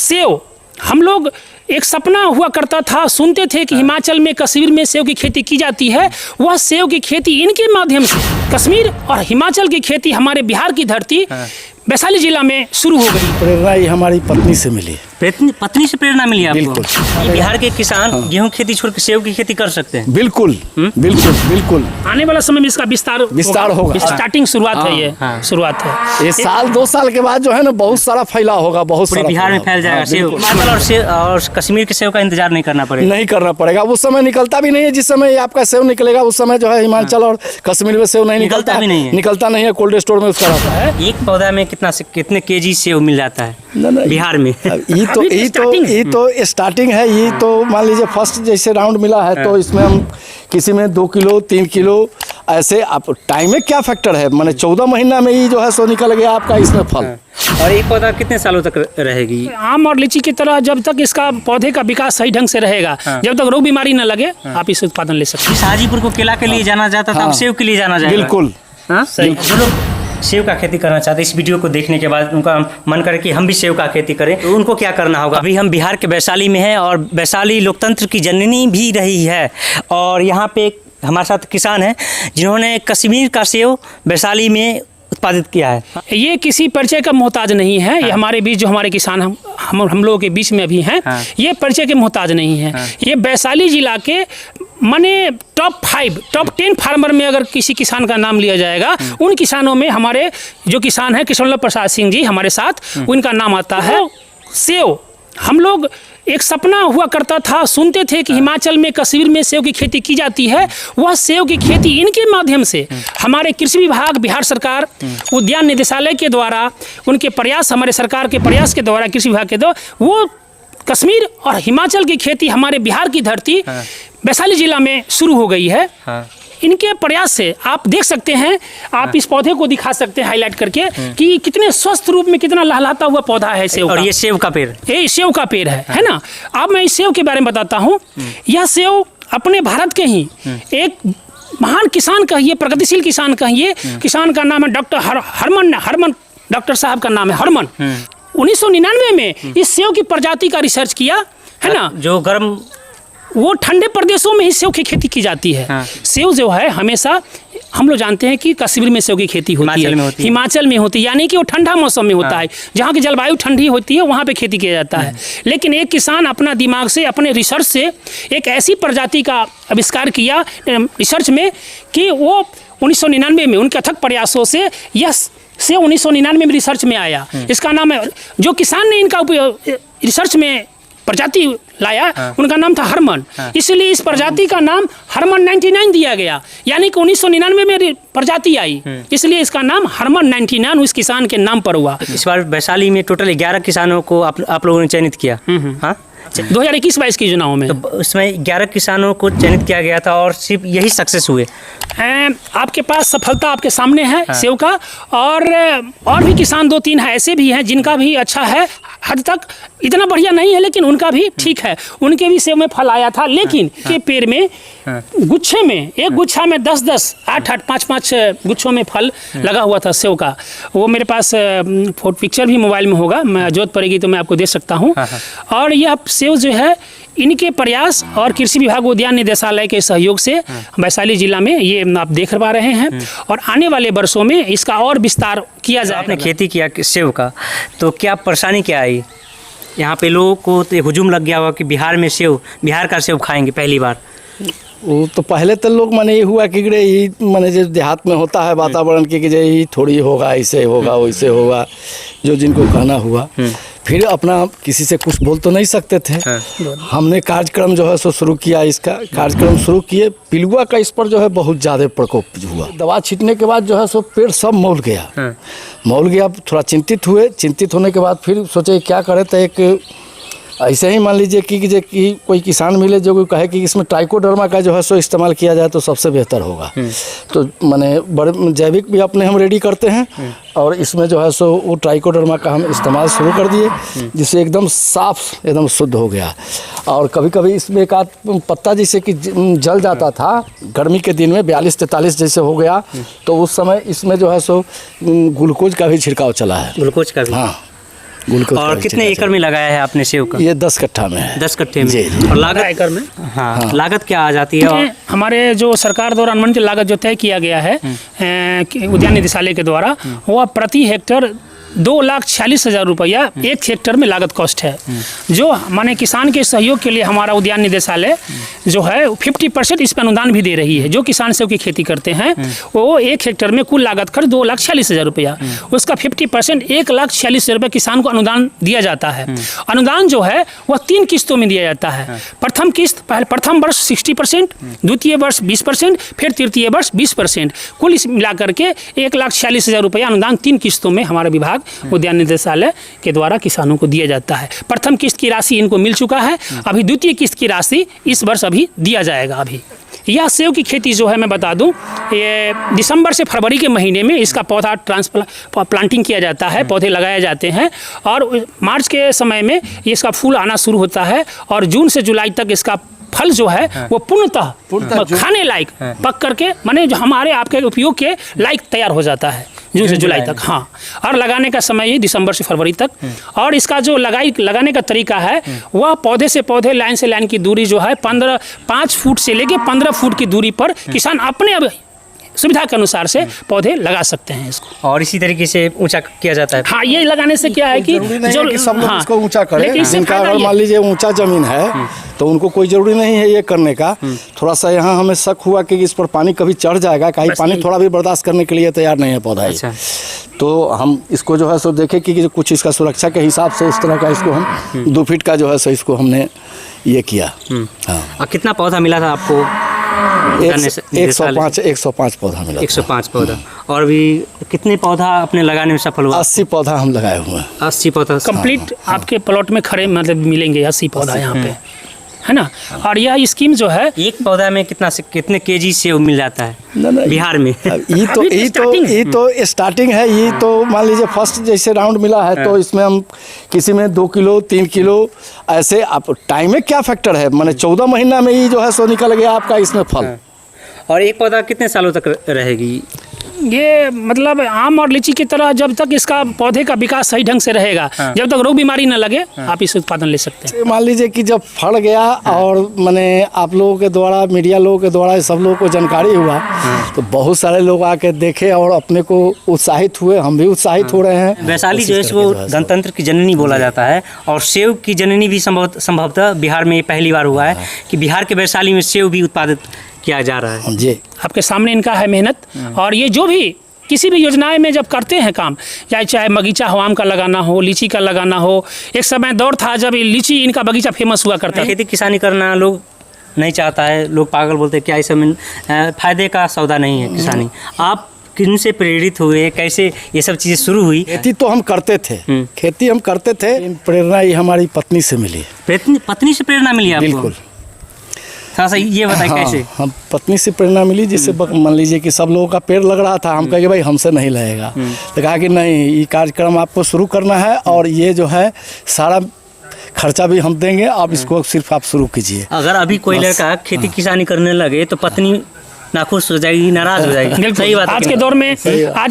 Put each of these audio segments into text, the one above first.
Save हम लोग एक सपना हुआ करता था, सुनते थे कि हिमाचल में कश्मीर में सेव की खेती की जाती है। वह सेव की खेती इनके माध्यम से कश्मीर और हिमाचल की खेती हमारे बिहार की धरती वैशाली जिला में शुरू हो गई। प्रेरणा ये हमारी पत्नी से मिली। पत्नी से प्रेरणा मिली आपको? बिल्कुल। बिहार के किसान गेहूं खेती छोड़ के सेव की खेती कर सकते हैं? बिल्कुल बिल्कुल बिल्कुल। आने वाला समय में इसका विस्तार होगा। स्टार्टिंग शुरुआत है ये। शुरुआत है ये साल 2 साल के बाद जो है ना बहुत सारा फैला होगा, बहुत पूरे सारा बिहार में फैल जाएगा सेव। हिमाचल और कश्मीर के सेव का इंतजार नहीं करना पड़ेगा? नहीं करना पड़ेगा। उस समय निकलता भी नहीं है, जिस समय आपका सेव निकलेगा उस समय जो है हिमाचल और कश्मीर में सेव नहीं निकलता भी नहीं है। निकलता नहीं है, कोल्ड स्टोर में उसका रहता है। एक पौधा में कितने केजी सेव मिल जाता है बिहार में? ये तो स्टार्टिंग है। ये तो मान लीजिए फर्स्ट जैसे राउंड मिला है तो इसमें हम किसी में 2 किलो 3 किलो ऐसे। आप टाइम में क्या फैक्टर है, माने 14 महीना में ही जो है सो निकल गया आपका इसमें फल। और एक पौधा कितने सालों तक रहेगी? आम और लीची की तरह जब तक इसका पौधे का विकास सही ढंग से रहेगा, जब तक रोग बीमारी न लगे, आप इस उत्पादन ले सकते हैं। शाहजीपुर को केला के लिए जाना जाता था, अब सेव के लिए जाना जाएगा। बिल्कुल सही। जो लोग सेव का खेती करना चाहते हैं, इस वीडियो को देखने के बाद उनका मन करे कि हम भी सेव का खेती करें, तो उनको क्या करना होगा? अभी हम बिहार के वैशाली में हैं और वैशाली लोकतंत्र की जननी भी रही है। और यहाँ पे हमारे साथ किसान हैं जिन्होंने कश्मीर का सेव वैशाली में उत्पादित किया है। ये किसी परिचय का मोहताज नहीं है। ये हमारे बीच जो हमारे किसान हम लोगों के बीच में अभी हैं, ये परिचय के मोहताज नहीं है। ये वैशाली जिला के माने टॉप 10 फार्मर में अगर किसी किसान का नाम लिया जाएगा, उन किसानों में हमारे जो किसान हैं कृष्णलाल प्रसाद सिंह जी हमारे साथ, उनका नाम आता है। सेव हम लोग एक सपना हुआ करता था, सुनते थे कि हिमाचल में कश्मीर में सेव की खेती की जाती है। वह सेव की खेती इनके माध्यम से हमारे कृषि विभाग, बिहार सरकार, उद्यान निदेशालय के द्वारा, उनके प्रयास, हमारे सरकार के प्रयास के द्वारा, कृषि विभाग के द्वारा, वो कश्मीर और हिमाचल की खेती हमारे बिहार की धरती वैशाली जिला में शुरू हो गई है। इनके प्रयास से आप देख सकते हैं, आप इस पौधे को दिखा सकते हैं हाईलाइट करके कि कितने स्वस्थ रूप में कितना लहलहाता हुआ पौधा है सेव और का। ये सेव का पेड़, ये सेव का पेड़ है ना। अब मैं इस सेव के बारे में बताता हूँ। यह सेव अपने भारत के ही एक महान किसान कहिए, प्रगतिशील किसान कहिए, किसान का नाम है डॉक्टर हरमन डॉक्टर साहब का नाम है हरमन। 1999 में इस सेव की प्रजाति का रिसर्च किया है ना। जो गर्म, वो ठंडे प्रदेशों में ही सेव की खेती की जाती है। सेव जो है हमेशा हम लोग जानते हैं कि कश्मीर में सेव की खेती होती है, हिमाचल में होती है, यानी कि वो ठंडा मौसम में होता है, जहाँ की जलवायु ठंडी होती है वहाँ पे खेती किया जाता है। लेकिन एक किसान अपना दिमाग से, अपने रिसर्च से एक ऐसी प्रजाति का आविष्कार किया रिसर्च में कि वो 1999 में उनके अथक प्रयासों से यह सेव 1999 में रिसर्च में आया। इसका नाम है, जो किसान ने इनका रिसर्च में प्रजाति लाया, उनका नाम था हरमन। इसलिए इस प्रजाति का नाम हरमन 99 दिया गया, यानी कि 1999 में प्रजाति आई, इसलिए इसका नाम हरमन 99 उस किसान के नाम पर हुआ। इस बार वैशाली में टोटल 11 किसानों को आप लोगों ने चयनित किया। हाँ, 2021-22 के चुनाव में तो उसमें 11 किसानों को चयनित किया गया था और सिर्फ यही सक्सेस हुए। आपके पास सफलता आपके सामने है सेव का, और भी किसान 2-3 है ऐसे भी हैं जिनका भी अच्छा है, हद तक इतना बढ़िया नहीं है लेकिन उनका भी ठीक है, उनके भी सेव में फल आया था। लेकिन के पेड़ में गुच्छे में, एक गुच्छा में 10-10, 8-8, 5-5 गुच्छों में फल लगा हुआ था सेव का। वो मेरे पास पिक्चर भी मोबाइल में होगा, मैं जरूरत पड़ेगी तो मैं आपको दे सकता हूँ। और यह सेव जो है इनके प्रयास और कृषि विभाग, उद्यान निदेशालय के सहयोग से वैशाली जिला में ये आप देख पा रहे हैं। और आने वाले वर्षों में इसका और विस्तार किया जाए। आपने खेती किया सेव का, तो क्या परेशानी क्या आई? यहाँ पे लोगों को तो हुजूम लग गया हुआ कि बिहार का सेव खाएंगे पहली बार। वो तो पहले तो लोग माने ये हुआ कि ये माने जो देहात में होता है वातावरण की, कि ये थोड़ी होगा, ऐसे होगा, वैसे होगा, जो जिनको कहना हुआ। फिर अपना किसी से कुछ बोल तो नहीं सकते थे। हमने कार्यक्रम जो है सो शुरू किया, इसका कार्यक्रम शुरू किए। पिलुआ का इस पर जो है बहुत ज़्यादा प्रकोप हुआ। दवा छींटने के बाद जो है सो पेड़ सब मौल गया। थोड़ा चिंतित हुए। चिंतित होने के बाद फिर सोचे क्या करें, तो एक ऐसे ही मान लीजिए कि कोई किसान मिले जो कोई कहे कि इसमें ट्राइकोडर्मा का जो है सो इस्तेमाल किया जाए तो सबसे बेहतर होगा। तो माने बड़े जैविक भी अपने हम रेडी करते हैं, और इसमें जो है सो वो ट्राइकोडर्मा का हम इस्तेमाल शुरू कर दिए, जिससे एकदम साफ, एकदम शुद्ध हो गया। और कभी कभी इसमें एक आध पत्ता जैसे कि जल जाता था गर्मी के दिन में, 42-43 जैसे हो गया, तो उस समय इसमें जो है सो ग्लूकोज का भी छिड़काव चला है। ग्लूकोज का भी? हाँ, और कितने एकड़ में लगाया है आपने सेव का? ये 10 कट्ठा में है। 10 कट्ठे में। जी। और लागत एकड़ में हाँ, लागत क्या आ जाती है? और हमारे जो सरकार द्वारा अनुमानित लागत जो तय किया गया है उद्यान निदेशालय के द्वारा, वह प्रति हेक्टेयर 2,46,000 रुपया एक हेक्टेयर में लागत कॉस्ट है। जो माने किसान के सहयोग के लिए हमारा उद्यान निदेशालय जो है 50% इस पर अनुदान भी दे रही है। जो किसान सेव की खेती करते हैं वो एक हेक्टेयर में कुल लागत खर्च 2,46,000 रुपया, उसका 50% 1,46,000 रुपया किसान को अनुदान दिया जाता है। अनुदान जो है वह 3 किस्तों में दिया जाता है। प्रथम किस्त प्रथम वर्ष 60%, द्वितीय वर्ष 20%, फिर तृतीय वर्ष 20%, कुल इस मिलाकर के 1,46,000 रुपया अनुदान 3 किस्तों में हमारा विभाग उद्यान निदेशालय के द्वारा किसानों को दिया जाता है। प्रथम किस्त की राशि इनको मिल चुका है, अभी द्वितीय किस्त की राशि इस वर्ष अभी दिया जाएगा। अभी यह सेव की खेती जो है मैं बता दूं, ये दिसंबर से फरवरी के महीने में इसका पौधा प्लांटिंग किया जाता है, पौधे लगाए जाते हैं और मार्च के समय में इसका फूल आना शुरू होता है और जून से जुलाई तक इसका फल जो है वो पूर्णतः खाने लायक पक करके माने जो हमारे आपके उपयोग के लायक तैयार हो जाता है जून से जुलाई तक। हाँ, और लगाने का समय ये दिसंबर से फरवरी तक। और इसका जो लगाने का तरीका है वह पौधे से पौधे, लाइन से लाइन की दूरी जो है 5 फुट से लेके 15 फुट की दूरी पर किसान अपने अब सुविधा के अनुसार से पौधे लगा सकते हैं इसको। और इसी तरीके से ऊंचा किया जाता है। हाँ, ये लगाने से क्या है कि जो सब लोग इसको ऊंचा करें। लेकिन जिनका अगर मान लीजिए ऊंचा जमीन है तो उनको कोई जरूरी नहीं है ये करने का। थोड़ा सा यहाँ हमें शक हुआ कि इस पर पानी कभी चढ़ जाएगा, कहीं पानी थोड़ा भी बर्दाश्त करने के लिए तैयार नहीं है पौधा। अच्छा। तो हम इसको जो है सो देखे कि कुछ इसका सुरक्षा के हिसाब से उस तरह का इसको हम 2 फीट का जो है सो इसको हमने ये किया। हाँ। और कितना पौधा मिला था आपको? 105 पौधा मिला। 105 पौधा। और भी कितने पौधा अपने लगाने में सफल हुआ? 80 पौधा हम लगाए हुए हैं। 80 पौधा कंप्लीट आपके प्लॉट में खड़े मतलब मिलेंगे 80 पौधा यहाँ पे, है ना। और यह स्कीम जो है एक पौधा में कितने केजी सेव मिल जाता है बिहार में? ये तो स्टार्टिंग है। ये तो मान लीजिए फर्स्ट जैसे राउंड मिला है तो इसमें हम किसी में 2 किलो 3 किलो ऐसे। आप टाइम में क्या फैक्टर है, माने 14 महीना में ही जो है सो निकल गया आपका इसमें फल। और एक पौधा कितने सालों तक रहेगी? ये मतलब आम और लीची की तरह जब तक इसका पौधे का विकास सही ढंग से रहेगा, जब तक रोग बीमारी न लगे, आप इस उत्पादन ले सकते हैं। मान लीजिए कि जब फल गया और माने आप लोगों के द्वारा, मीडिया लोगों के द्वारा सब लोगों को जानकारी हुआ तो बहुत सारे लोग आके देखे और अपने को उत्साहित हुए। हम भी उत्साहित हो रहे हैं। वैशाली जो है वो गणतंत्र की जननी बोला जाता है और सेव की जननी भी संभवतः बिहार में पहली बार हुआ है कि बिहार के वैशाली में सेव भी उत्पादित किया जा रहा है। जी, आपके सामने इनका है मेहनत। और ये जो भी किसी भी योजनाएं में जब करते हैं काम, चाहे बगीचा हो, आम का लगाना हो, लीची का लगाना हो। एक समय दौर था जब लीची इनका बगीचा फेमस हुआ करता था। खेती किसानी करना लोग नहीं चाहता है, लोग पागल बोलते हैं, क्या इस समय फायदे का सौदा नहीं है किसानी। आप किन से प्रेरित हुए, कैसे ये सब चीज़ें शुरू हुई? खेती तो हम करते थे, खेती हम करते थे। प्रेरणा ये हमारी पत्नी से मिली। पत्नी से प्रेरणा मिली आपको? बिल्कुल। थोड़ा सा ये बताइए। हाँ, कैसे? हम पत्नी से प्रेरणा मिली, जिससे मान लीजिए कि सब लोगों का पेड़ लग रहा था। हम कहे भाई हमसे नहीं लगेगा, तो कहा कि नहीं, ये कार्यक्रम आपको शुरू करना है और ये जो है सारा खर्चा भी हम देंगे, आप इसको सिर्फ आप शुरू कीजिए। अगर अभी कोई लड़का खेती किसानी करने लगे तो पत्नी नाखुश हो जाएगी, नाराज हो जाएगी। सही बात। आज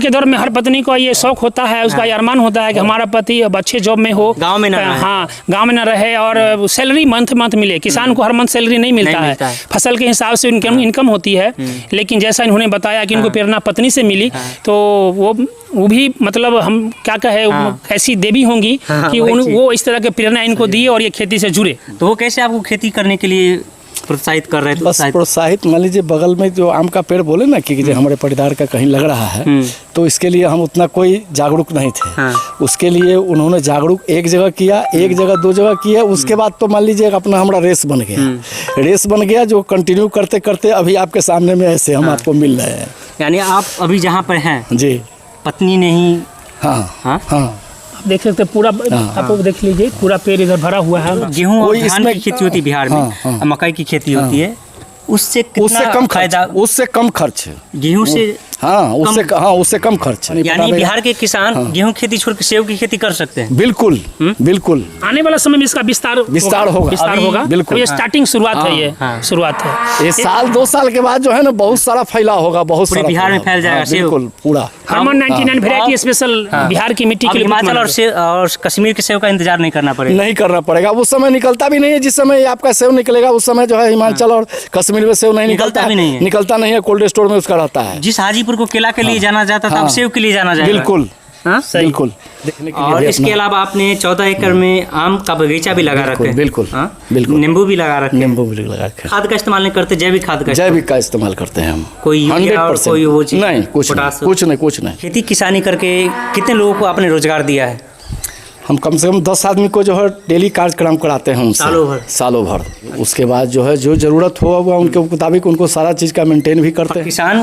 के दौर में हर पत्नी को ये शौक होता है, उसका ये अरमान होता है कि हमारा पति अब अच्छे जॉब में हो, गांव में ना रहे। हाँ, गांव में ना रहे और सैलरी मंथ मिले। किसान को हर मंथ सैलरी नहीं मिलता है, फसल के हिसाब से इनकम होती है। लेकिन जैसा इन्होंने बताया कि इनको प्रेरणा पत्नी से मिली, तो वो भी मतलब हम क्या कहे, ऐसी देवी होंगी कि वो इस तरह के प्रेरणा इनको दी और ये खेती से जुड़े। तो वो कैसे आपको खेती करने के लिए प्रोत्साहित कर रहे थे? बस प्रोत्साहित, मान लीजिए बगल में जो आम का पेड़ बोले ना कि हमारे परिवार का कहीं लग रहा है, तो इसके लिए हम उतना कोई जागरूक नहीं थे। उसके लिए उन्होंने जागरूक एक जगह किया, एक जगह 2 जगह किया। उसके बाद तो मान लीजिए अपना हमारा रेस बन गया, जो कंटिन्यू करते करते अभी आपके सामने में ऐसे हम आपको मिल रहे हैं। यानी आप अभी जहाँ पर हैं जी, पत्नी ने ही आप देख सकते हैं पूरा, आप देख लीजिए पूरा पेड़ इधर भरा हुआ है। गेहूँ और धान की खेती होती है बिहार में, मकई की खेती होती है। उससे कम खर्च, गेहूँ से हाँ उससे कम खर्च। यानी बिहार के किसान गेहूं की खेती छोड़ के सेब की खेती कर सकते हैं। बिल्कुल बिल्कुल। आने वाला समय में इसका विस्तार होगा। बिल्कुल ये स्टार्टिंग शुरुआत है, ये शुरुआत है। ये साल 2 साल के बाद जो है ना बहुत सारा फैलाव होगा, बहुत सारा बिहार में फैल जाएगा। बिल्कुल पूरा। हरमन 99 वैरायटी स्पेशल बिहार की मिट्टी के लिए हिमाचल और कश्मीर के सेब का इंतजार नहीं करना पड़ेगा। उस समय निकलता भी नहीं है, जिस समय आपका सेब निकलेगा उस समय जो है हिमाचल और कश्मीर में सेब नहीं निकलता नहीं है। कोल्ड स्टोर में उसका रहता है। जिस हाजीपुर को केला के लिए जाना जाता था, सेब के लिए जाना जाएगा। बिल्कुल बिल्कुल। और इसके अलावा आपने 14 एकड़ में आम का बगीचा भी लगा रखे हैं। बिल्कुल। नींबू भी लगा रखे हैं। खाद का इस्तेमाल नहीं करते, जैविक खाद का इस्तेमाल करते हैं हम। कोई यूरिया और कोई वो चीज नहीं, कुछ नहीं। खेती किसानी करके कितने लोगों को आपने रोजगार दिया है? हम कम से कम 10 आदमी को जो है डेली कार्यक्रम कराते हैं उनसे सालों भर। उसके बाद जो है जो ज़रूरत हो उनके मुताबिक उनको सारा चीज़ का मेंटेन भी करते हैं। किसान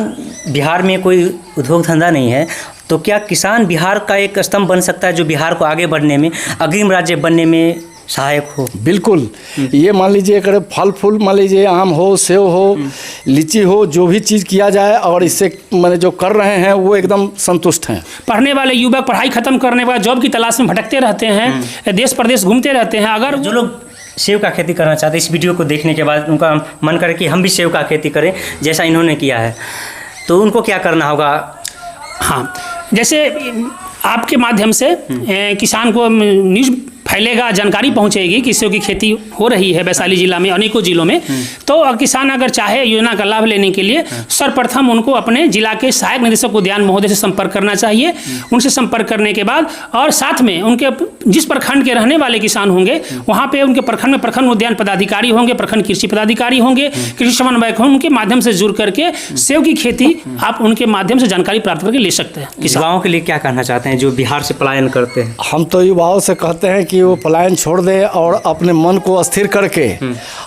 बिहार में कोई उद्योग धंधा नहीं है, तो क्या किसान बिहार का एक स्तंभ बन सकता है जो बिहार को आगे बढ़ने में, अग्रिम राज्य बनने में सहायक हो? बिल्कुल। ये मान लीजिए अगर फल फूल मान लीजिए आम हो, सेब हो, लीची हो, जो भी चीज़ किया जाए और इससे मैंने जो कर रहे हैं वो एकदम संतुष्ट हैं। पढ़ने वाले युवक पढ़ाई खत्म करने के बाद जॉब की तलाश में भटकते रहते हैं, देश प्रदेश घूमते रहते हैं। अगर जो लोग सेब का खेती करना चाहते हैं, इस वीडियो को देखने के बाद उनका मन करे कि हम भी सेब का खेती करें जैसा इन्होंने किया है, तो उनको क्या करना होगा? हाँ, जैसे आपके माध्यम से किसान को न्यूज़ फैलेगा, जानकारी पहुंचेगी कि सेब की खेती हो रही है वैशाली जिला में, अनेकों जिलों में। तो किसान अगर चाहे योजना का लाभ लेने के लिए सर्वप्रथम उनको अपने जिला के सहायक निदेशक उद्यान महोदय से संपर्क करना चाहिए। उनसे संपर्क करने के बाद और साथ में उनके जिस प्रखंड के रहने वाले किसान होंगे वहाँ पे उनके प्रखंड में प्रखंड उद्यान पदाधिकारी होंगे, प्रखंड कृषि पदाधिकारी होंगे, कृषि समन्वयक होंगे, उनके माध्यम से जुड़ करके सेब की खेती आप उनके माध्यम से जानकारी प्राप्त करके ले सकते हैं। युवाओं के लिए क्या कहना चाहते हैं जो बिहार से पलायन करते हैं? हम तो युवाओं से कहते हैं कि वो पलायन छोड़ दे और अपने मन को स्थिर करके,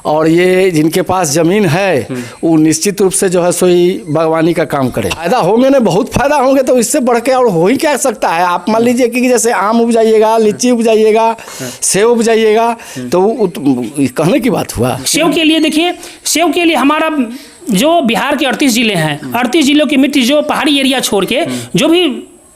और ये जिनके पास जमीन है वो निश्चित रूप से जो है सोई बागवानी का काम करे। फायदा होंगे ना, बहुत फायदा होंगे, तो इससे बढ़ के और हो ही क्या सकता है। आप मान लीजिए कि जैसे आम उपजाइएगा, लीची उपजाइएगा, सेब उपजाइएगा, तो कहने की बात हुआ। सेब के लिए देखिए, सेब के लिए हमारा जो बिहार के 38 जिले हैं, 38 जिलों की मिट्टी जो पहाड़ी एरिया छोड़ के जो भी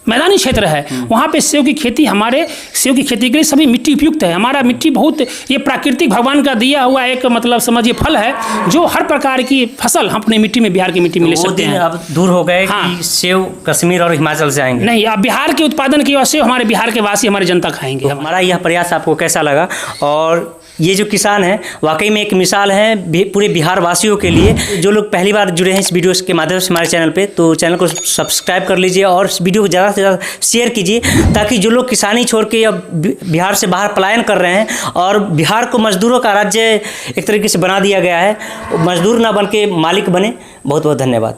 मैदानी क्षेत्र है वहाँ पे सेब की खेती, हमारे सेब की खेती के लिए सभी मिट्टी उपयुक्त है। हमारा मिट्टी बहुत, ये प्राकृतिक भगवान का दिया हुआ एक मतलब समझिए फल है जो हर प्रकार की फसल हम अपने मिट्टी में, बिहार की मिट्टी में ले सकते हैं। अब दूर हो गए कि सेब कश्मीर और हिमाचल से आएंगे? नहीं, अब बिहार के उत्पादन की वजह से हमारे बिहार के वासी, हमारी जनता खाएंगे। हमारा यह प्रयास आपको कैसा लगा? और ये जो किसान हैं वाकई में एक मिसाल है पूरे बिहार वासियों के लिए। जो लोग पहली बार जुड़े हैं इस वीडियो के माध्यम से हमारे चैनल पे, तो चैनल को सब्सक्राइब कर लीजिए और इस वीडियो को ज़्यादा से ज़्यादा शेयर कीजिए, ताकि जो लोग किसानी छोड़ के अब बिहार से बाहर पलायन कर रहे हैं और बिहार को मजदूरों का राज्य एक तरीके से बना दिया गया है, मजदूर ना बन के मालिक बने। बहुत बहुत धन्यवाद।